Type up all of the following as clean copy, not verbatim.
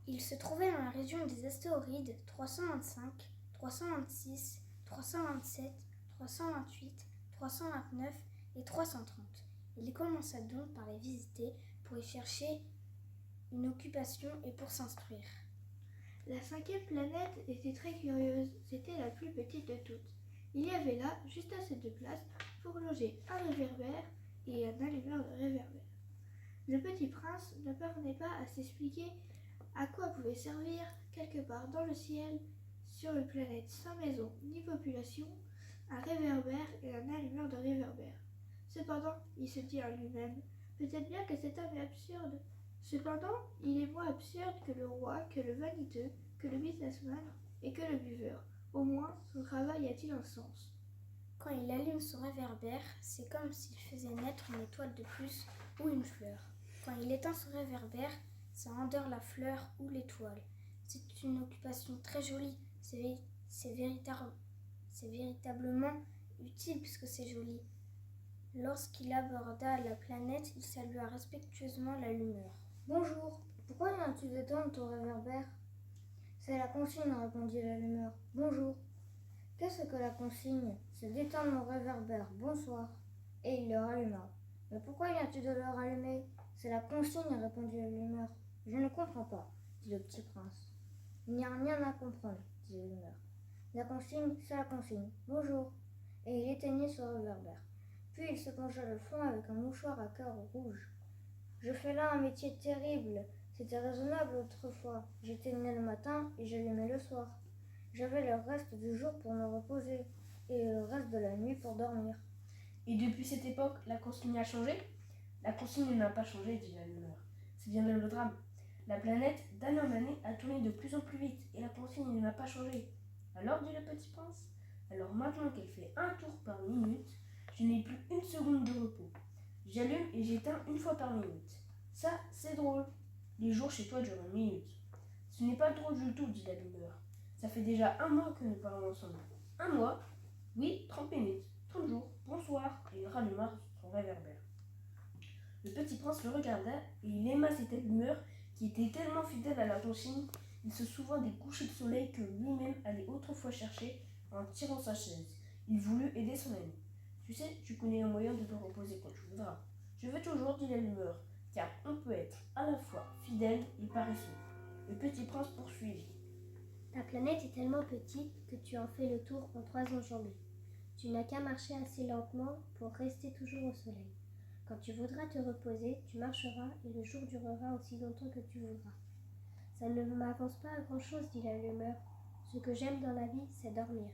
Il se trouvait dans la région des astéroïdes 325, 326, 327, 328, 329 et 330. Il commença donc par les visiter pour y chercher une occupation et pour s'instruire. La cinquième planète était très curieuse, c'était la plus petite de toutes. Il y avait là juste assez de place pour loger un réverbère et un allumeur de réverbère. Le petit prince ne parvenait pas à s'expliquer à quoi pouvait servir, quelque part dans le ciel, sur une planète sans maison ni population, un réverbère et un allumeur de réverbère. Cependant, il se dit en lui-même, peut-être bien que cet homme est absurde. Cependant, il est moins absurde que le roi, que le vaniteux, que le businessman et que le buveur. Au moins, son travail a-t-il un sens. Quand il allume son réverbère, c'est comme s'il faisait naître une étoile de plus ou une fleur. Quand il éteint son réverbère, ça endort la fleur ou l'étoile. C'est une occupation très jolie. C'est véritablement utile puisque c'est joli. Lorsqu'il aborda la planète, il salua respectueusement l'allumeur. « Bonjour, pourquoi viens-tu d'éteindre ton réverbère ?»« C'est la consigne, répondit l'allumeur. « Bonjour. »« Qu'est-ce que la consigne ? C'est d'éteindre mon réverbère. Bonsoir. » Et il le ralluma. « Mais pourquoi viens-tu de le rallumer ? C'est la consigne, répondit l'allumeur. « Je ne comprends pas, dit le petit prince. Il n'y a rien à comprendre, dit l'allumeur. La consigne, c'est la consigne. Bonjour. Et il éteignit son réverbère. Puis il se pencha le front avec un mouchoir à cœur rouge. Je fais là un métier terrible. C'était raisonnable autrefois. J'éteignais le matin et j'allumais le soir. J'avais le reste du jour pour me reposer et le reste de la nuit pour dormir. Et depuis cette époque, la consigne a changé ? La consigne n'a pas changé, dit l'allumeur. C'est bien là le drame. La planète, d'année en année, a tourné de plus en plus vite et la consigne n'a pas changé. Alors, dit le petit prince, alors maintenant qu'elle fait un tour par minute, je n'ai plus une seconde de repos. J'allume et j'éteins une fois par minute. Ça, c'est drôle. Les jours chez toi durent une minute. Ce n'est pas drôle du tout, dit l'allumeur. Ça fait déjà un mois que nous parlons ensemble. Un mois ? Oui, 30 minutes, 30 jours, bonsoir. Et il ralluma son réverbère. Le petit prince le regarda et il aima cette allumeur qui était tellement fidèle à la consigne. Il se souvint des couchers de soleil que lui-même allait autrefois chercher en tirant sa chaise. Il voulut aider son ami. Tu sais, tu connais un moyen de te reposer quand tu voudras. Je veux toujours, dit l'allumeur, car on peut être à la fois fidèle et paresseux. Le petit prince poursuivit. Ta planète est tellement petite que tu en fais le tour en 3 enjambées. Tu n'as qu'à marcher assez lentement pour rester toujours au soleil. Quand tu voudras te reposer, tu marcheras et le jour durera aussi longtemps que tu voudras. Ça ne m'avance pas à grand-chose, dit l'allumeur. Ce que j'aime dans la vie, c'est dormir.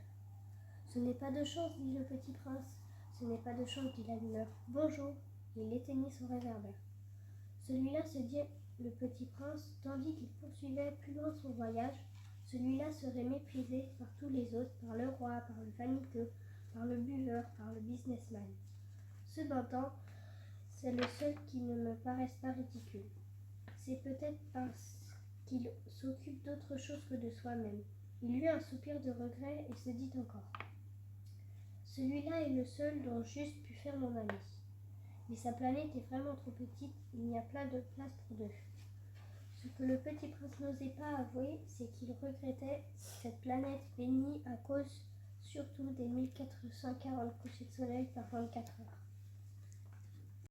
Ce n'est pas de chance, dit le petit prince. Ce n'est pas de chance, dit l'allumeur. Bonjour. Et il éteignit son réverbère. Celui-là, se dit le petit prince, tandis qu'il poursuivait plus loin son voyage. Celui-là serait méprisé par tous les autres, par le roi, par le vaniteux, par le buveur, par le businessman. Cependant, c'est le seul qui ne me paraisse pas ridicule. C'est peut-être parce qu'il s'occupe d'autre chose que de soi-même. Il eut un soupir de regret et se dit encore. Celui-là est le seul dont j'eusse pu faire mon ami. Mais sa planète est vraiment trop petite, il n'y a pas de place pour deux. Ce que le petit prince n'osait pas avouer, c'est qu'il regrettait cette planète bénie à cause surtout des 1440 couchers de soleil par 24 heures.